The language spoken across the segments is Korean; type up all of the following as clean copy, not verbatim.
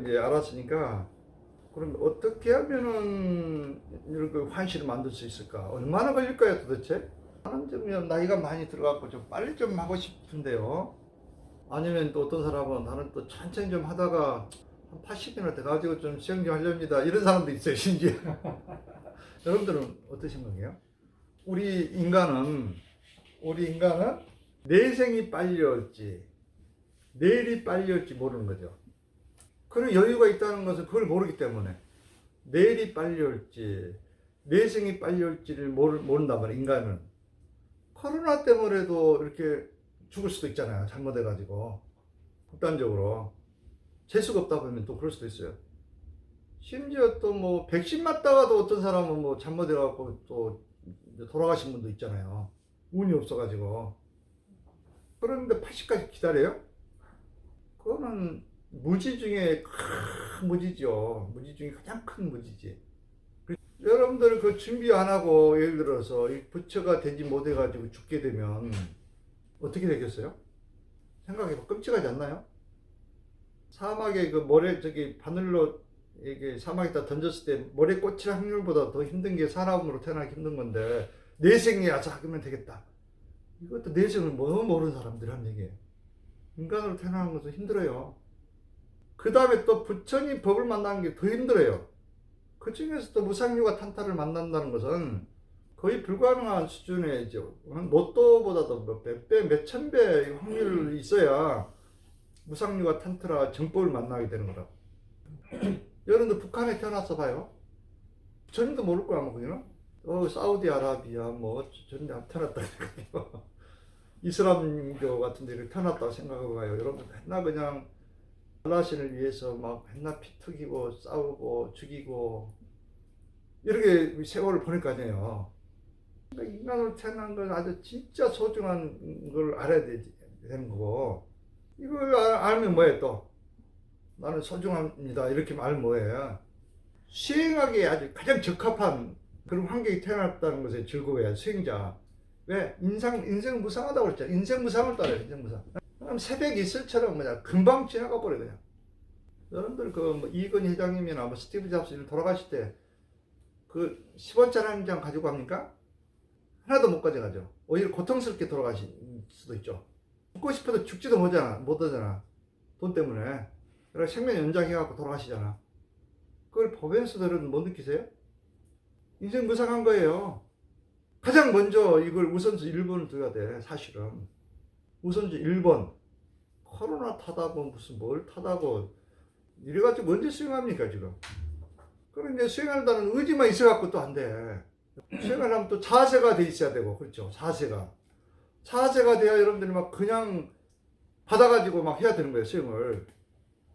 걸 이제 알았으니까, 그럼 어떻게 하면은 이렇게 환시를 만들 수 있을까? 얼마나 걸릴까요, 도대체? 나는 좀 나이가 많이 들어갖고 좀 빨리 좀 하고 싶은데요. 아니면 또 어떤 사람은 나는 또 천천히 좀 하다가 한 80이나 돼가지고 좀 수영 좀 하렵니다. 이런 사람도 있어요, 심지어. 여러분들은 어떤 생각이에요? 우리 인간은 내생이 빨리 올지, 내일이 빨리 올지 모르는 거죠. 그런 여유가 있다는 것은 그걸 모르기 때문에 내일이 빨리 올지, 내생이 빨리 올지를 모른단 말이에요, 인간은. 코로나 때문에도 이렇게 죽을 수도 있잖아요. 잘못해가지고. 극단적으로. 재수가 없다 보면 또 그럴 수도 있어요. 심지어 또 뭐 백신 맞다가도 어떤 사람은 뭐 잘못해갖고 또 돌아가신 분도 있잖아요. 운이 없어가지고. 그런데 80까지 기다려요? 그거는 무지 중에 큰 무지죠. 무지 중에 가장 큰 무지지. 여러분들 그 준비 안 하고 예를 들어서 이 부처가 되지 못해가지고 죽게 되면 어떻게 되겠어요? 생각해봐. 끔찍하지 않나요? 사막에 그 모래 바늘로 이게 사막에다 던졌을 때 모래 꽂힐 확률보다 더 힘든 게 사람으로 태어나기 힘든 건데 내생이 아자 하면 되겠다. 이것도 내생을 너무 모르는 사람들이 한 얘기예요. 인간으로 태어나는 것은 힘들어요. 그 다음에 또 부처님 법을 만나는 게 더 힘들어요. 그 중에서도 무상유가 탄타를 만난다는 것은 거의 불가능한 수준의 로또보다도 몇 배, 몇천 배 확률이 있어야 무상유가 탄트라 정법을 만나게 되는 거라고. 여러분들 북한에 태어나서 봐요. 전도 모를 거야, 뭐, 그냥. 사우디아라비아, 뭐, 전데 안 태어났다. 이슬람교 같은 데를 태어났다고 생각하고 가요. 여러분들 맨날 그냥 알라신을 위해서 막 맨날 피 튀기고 싸우고 죽이고 이렇게 세월을 보낼 거 아니에요. 그러니까 인간으로 태어난 건 아주 진짜 소중한 걸 알아야 되는 거고, 이걸 알면 뭐예요 또? 나는 소중합니다 이렇게 말하면 뭐예요? 수행하기에 아주 가장 적합한 그런 환경이 태어났다는 것에 즐거워야 수행자. 왜? 인생 무상하다고 그랬잖아요. 인생 무상을 따라요. 인생 무상. 그럼 새벽 이슬처럼 그냥 금방 지나가 버려 그냥. 여러분들 그 이건희 회장님이나 스티브 잡스 돌아가실 때 그 10원짜리 한 장 가지고 갑니까? 하나도 못 가져가죠. 오히려 고통스럽게 돌아가실 수도 있죠. 죽고 싶어도 죽지도 못하잖아. 돈 때문에. 그래서 생명 연장해갖고 돌아가시잖아. 그걸 보면서들은 못 느끼세요? 인생 무상한 거예요. 가장 먼저 이걸 우선순위 1번을 둬야 돼, 사실은. 우선순위 1번. 코로나 타다고 무슨 뭘 타다고 이래가지고 언제 수행합니까, 지금? 그럼 이제 수행한다는 의지만 있어갖고 또 안 돼. 수행을 하면 또 자세가 돼 있어야 되고, 그렇죠? 자세가 돼야 여러분들이 막 그냥 받아가지고 막 해야 되는 거예요, 수행을.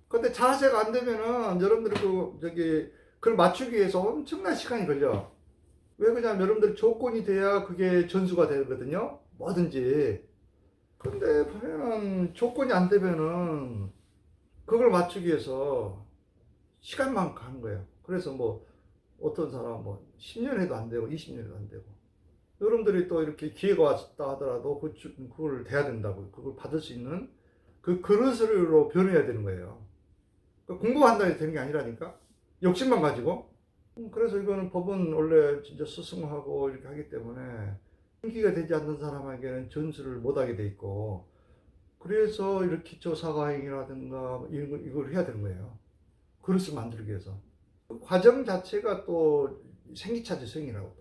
근데 자세가 안 되면은 여러분들이 그걸 맞추기 위해서 엄청난 시간이 걸려. 왜 그러냐면 여러분들 조건이 돼야 그게 전수가 되거든요, 뭐든지. 근데 보면은 조건이 안 되면은 그걸 맞추기 위해서 시간만 가는 거예요. 그래서 뭐 어떤 사람 뭐 10년 해도 안 되고 20년 해도 안 되고, 여러분들이 또 이렇게 기회가 왔다 하더라도 그걸 돼야 된다고, 그걸 받을 수 있는 그 그릇으로 변해야 되는 거예요. 공부한다고 되는 게 아니라니까, 욕심만 가지고. 그래서 이거는 법은 원래 진짜 스승하고 이렇게 하기 때문에 인기가 되지 않는 사람에게는 전수를 못하게 돼 있고, 그래서 이렇게 기초 사과행위라든가 이걸 해야 되는 거예요. 그릇을 만들기 위해서. 그 과정 자체가 또 생기차지 수행이라고.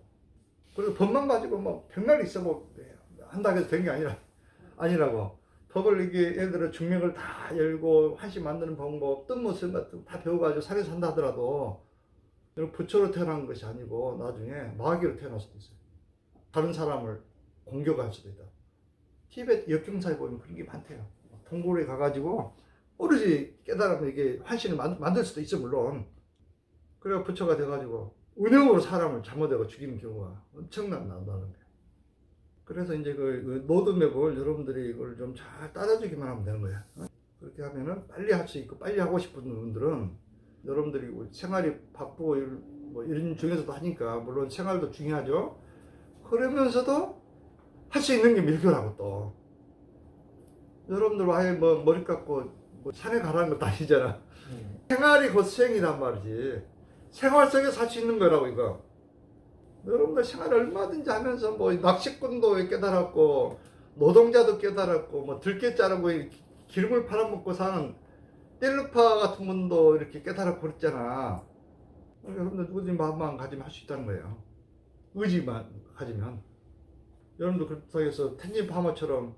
그래서 법만 가지고 뭐 백날 있어 뭐 한다고 해서 된 게 아니라고. 법을 이게 예를 들어 중맥을 다 열고 환시 만드는 방법, 뜬모습 같은 거 다 배워가지고 산에서 산다 하더라도 부처로 태어난 것이 아니고 나중에 마귀로 태어날 수도 있어요. 다른 사람을 공격할 수도 있다. 티베트 역경사에 보면 그런 게 많대요. 동굴에 가가지고 오로지 깨달으면 이게 환신을 만들 수도 있어, 물론. 그래가 부처가 돼가지고 운영으로 사람을 잘못하고 죽이는 경우가 엄청난다는 거예요. 그래서 이제 그 로드맵을 여러분들이 이걸 좀 잘 따라주기만 하면 되는 거예요. 그렇게 하면은 빨리 할 수 있고, 빨리 하고 싶은 분들은 여러분들이 생활이 바쁘고 뭐 이런 중에서도 하니까 물론 생활도 중요하죠. 그러면서도 할 수 있는 게 밀교라고. 또 여러분들 아예 뭐 머리 깎고 뭐 산에 가라는 것도 아니잖아. 생활이 곧 수행이란 말이지. 생활 속에 살 수 있는 거라고 이거. 여러분들 생활 얼마든지 하면서 뭐 낚시꾼도 깨달았고 노동자도 깨달았고 뭐 들깨 자르고 기름을 팔아먹고 사는 뗄르파 같은 분도 이렇게 깨달았고 그랬잖아. 여러분들 누구든지 마음만 가지면 할 수 있다는 거예요. 의지만 가지면. 여러분들 그렇다고 해서 텐진 파머처럼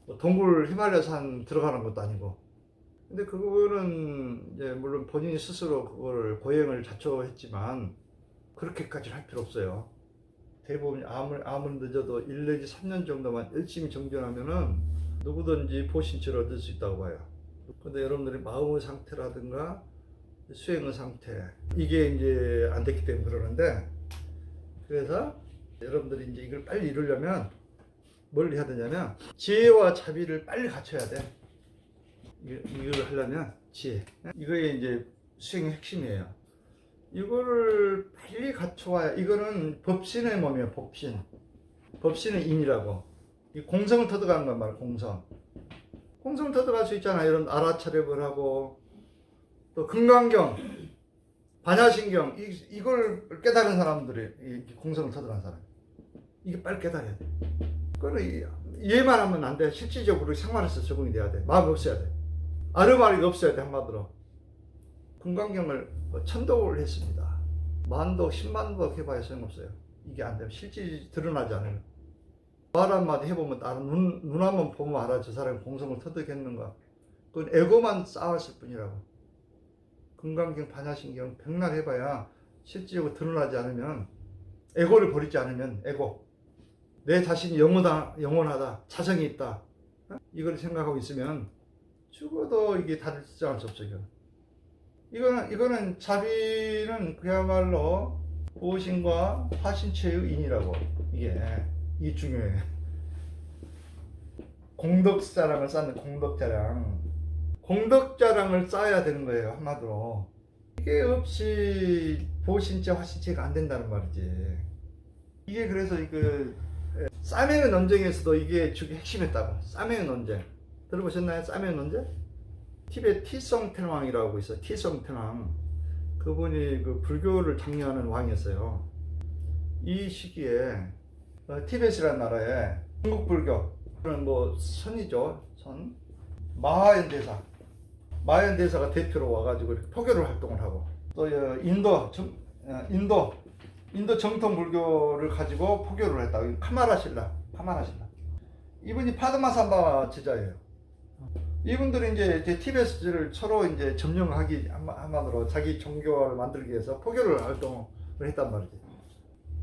뭐 동굴 히말라야산 들어가는 것도 아니고. 근데 그거는 이제 물론 본인이 스스로 그걸 고행을 자초했지만 그렇게까지 할 필요 없어요. 대부분 아무리 늦어도 1 내지 3년 정도만 열심히 정진하면은 누구든지 보신처를 얻을 수 있다고 봐요. 근데 여러분들이 마음의 상태라든가 수행의 상태 이게 이제 안 됐기 때문에 그러는데, 그래서 여러분들이 이제 이걸 빨리 이루려면 뭘 해야 되냐면 지혜와 자비를 빨리 갖춰야 돼. 이걸 하려면 지혜, 이거에 이제 수행의 핵심이에요. 이거를 빨리 갖춰와야. 이거는 법신의 몸이에요. 법신의 인이라고. 이 공성을 터득하는 건 말이에요. 공성을 터득할 수 있잖아. 이런 알아차림을 하고 또 금강경, 반야신경 이걸 깨달은 사람들이 이 공성을 터득한 사람. 이게 빨리 깨달아야 돼. 그거는 이해만 하면 안 돼. 실질적으로 생활에서 적응이 돼야 돼. 마음이 없어야 돼. 아르마리가 없어야 돼. 한마디로. 금강경을 천독을 했습니다. 만독, 10만독 해봐야 소용없어요. 이게 안 되면 실질이 드러나지 않아요. 말 한마디 해보면 나는 눈 한번 보면 알아. 저 사람이 공성을 터득했는가. 그건 에고만 쌓았을 뿐이라고. 금강경, 반야신경 백날 해봐야 실질적으로 드러나지 않으면, 에고를 버리지 않으면, 에고. 내 자신이 영원하다. 자성이 있다. 이걸 생각하고 있으면 죽어도 이게 다를 주장할 수 없어요. 이거는 자비는 그야말로 보신과 화신체의 인이라고. 이게 중요해. 공덕자랑을 쌓는 공덕자랑을 쌓아야 되는 거예요. 한마디로. 이게 없이 보신체, 화신체가 안 된다는 말이지. 이게 그래서 싸매의 논쟁에서도 이게 핵심이었다고. 싸매의 논쟁 들어보셨나요? 싸매의 논쟁? 티베트 티성텐왕이라고 있어요. 티성텐왕. 그분이 그 불교를 장려하는 왕이었어요. 이 시기에 티베트라는 나라에 중국 불교는 뭐 선이죠. 선. 마하연 대사가 대표로 와가지고 이렇게 포교를 활동을 하고, 또 인도 정통 불교를 가지고 포교를 했다. 카마라실라. 이분이 파드마삼바 제자예요. 이분들이 이제 티베트를 서로 이제 점령하기 한마디로 자기 종교를 만들기 위해서 포교를 활동을 했단 말이지.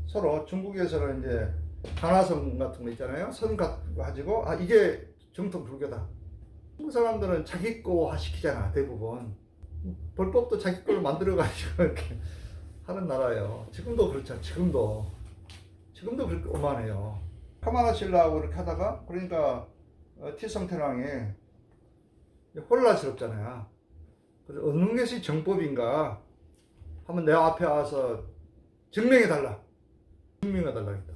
서로 중국에서는 이제 가나성 같은 거 있잖아요. 선 가지고 이게 정통 불교다. 중국 사람들은 자기 거화 시키잖아. 대부분 불법도 자기 걸로 만들어 가지고 이렇게 하는 나라예요. 지금도 그렇죠. 지금도 그렇게 오만해요. 카마라실라하고 이렇게 하다가, 그러니까 티성텐왕이 혼란스럽잖아요. 그래서 어느 것이 정법인가 하면 내 앞에 와서 증명해달라 했다.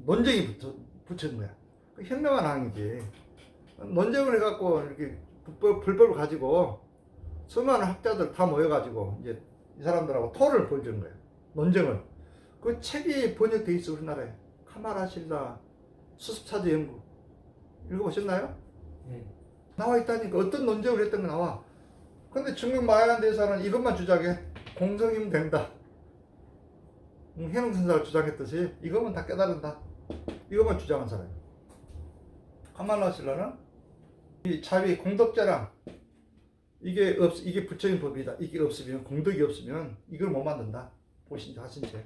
논쟁이 붙은 거야. 현명한 항이지. 논쟁을 해갖고 이렇게 불법을 가지고 수많은 학자들 다 모여가지고 이제 이 사람들하고 토론을 벌이는 거예요. 논쟁을. 그 책이 번역돼 있어. 우리나라에. 카마라실라 수습차도 연구 읽어보셨나요? 네. 나와 있다니까. 어떤 논쟁을 했던 거 나와. 근데 중국 마하얀 대사는 이것만 주장해. 공성이면 된다. 해농선사가 주장했듯이 이것만 다 깨달은다. 이것만 주장한 사람이에요. 카마라실라는 이 자비, 공덕자랑 이게 부처인 법이다. 이게 없으면, 공덕이 없으면 이걸 못 만든다. 보신자, 하신체.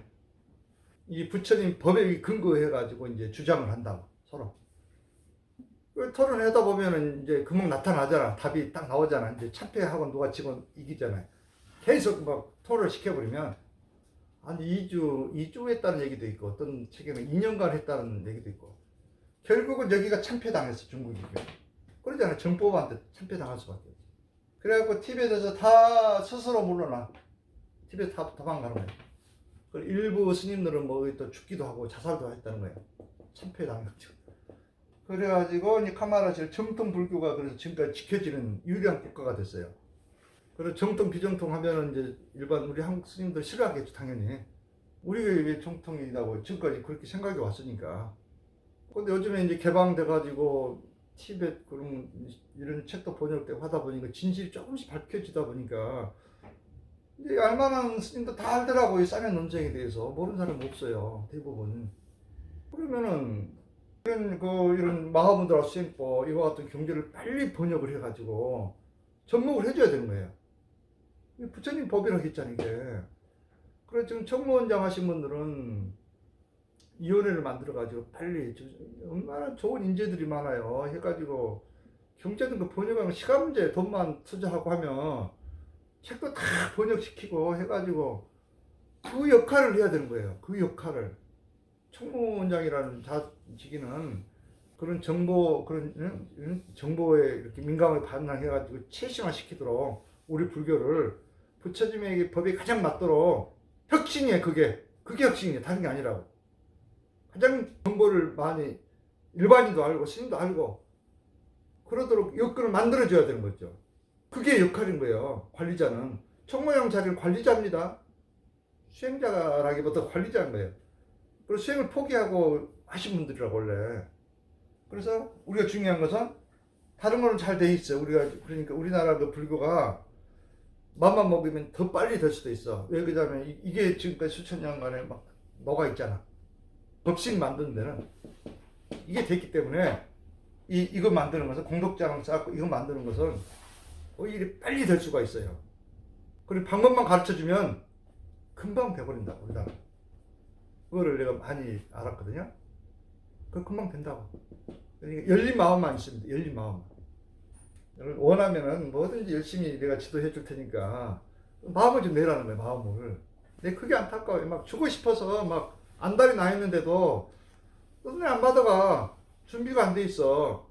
이 부처님 법에 근거해가지고 이제 주장을 한다고, 서로. 토론하다 보면은 이제 금방 나타나잖아. 답이 딱 나오잖아. 이제 참패하고 누가 지금 이기잖아요. 계속 막 토론을 시켜버리면, 한 2주 했다는 얘기도 있고, 어떤 책에는 2년간 했다는 얘기도 있고, 결국은 여기가 참패당했어, 중국이. 그러잖아요. 정법한테 참패당할 수밖에 없어. 그래갖고 티베트에서 다 스스로 물러나. 티베트 다 도망가는 거예요. 일부 스님들은 뭐 또 죽기도 하고 자살도 했다는 거예요. 참패당했죠. 그래가지고 이 카마라실 정통 불교가 그래서 지금까지 지켜지는 유일한 국가가 됐어요. 그리고 정통 비정통 하면은 이제 일반 우리 한국 스님들 싫어하겠죠, 당연히. 우리가 왜 정통이라고 지금까지 그렇게 생각이 왔으니까. 근데 요즘에 이제 개방돼가지고 티벳 그런 이런 책도 번역되고 하다 보니까 진실이 조금씩 밝혀지다 보니까 이제 알만한 스님도 다 알더라고요. 사면 논쟁에 대해서 모르는 사람은 없어요, 대부분. 그러면은 이런 마하무드라 수행법 이와 같은 경제를 빨리 번역을 해가지고 접목을 해줘야 되는 거예요. 부처님 법이라고 했잖아요, 이게. 그래서 지금 청무원장 하신 분들은 위원회를 만들어가지고 빨리 얼마나 좋은 인재들이 많아요. 해가지고 경제든 그 번역하는 시간 문제, 돈만 투자하고 하면 책도 다 번역시키고 해가지고 그 역할을 해야 되는 거예요. 그 역할을. 청무원장이라는 직위는 그런 정보에 이렇게 민감하게 반응해가지고 최신화시키도록 우리 불교를 부처님에게 법이 가장 맞도록 혁신이에요. 그게 혁신이에요. 다른 게 아니라고. 가장 정보를 많이 일반인도 알고 스님도 알고 그러도록 여건을 만들어줘야 되는 거죠. 그게 역할인 거예요. 관리자는. 청무원장 자리는 관리자입니다. 수행자라기보다 관리자인 거예요. 그래서 수행을 포기하고 하신 분들이라고 원래. 그래서 우리가 중요한 것은 다른 거는 잘 돼 있어요. 그러니까 우리나라 그 불교가 맘만 먹으면 더 빨리 될 수도 있어. 왜 그러냐면 이게 지금까지 수천 년간에 막 녹아 있잖아. 법신 만드는 데는 이게 됐기 때문에 이거 만드는 것은 공덕장을 쌓고 이거 만드는 것은 오히려 빨리 될 수가 있어요. 그리고 방법만 가르쳐 주면 금방 돼버린다. 우리나라. 그거를 내가 많이 알았거든요. 그거 금방 된다고. 그러니까 열린 마음만 있으면 돼. 열린 마음. 원하면은 뭐든지 열심히 내가 지도해 줄 테니까 마음을 좀 내라는 거야. 마음을. 내가 그게 안타까워요. 막 주고 싶어서 막 안달이 나 있는데도 너네 안 받아가. 준비가 안 돼 있어.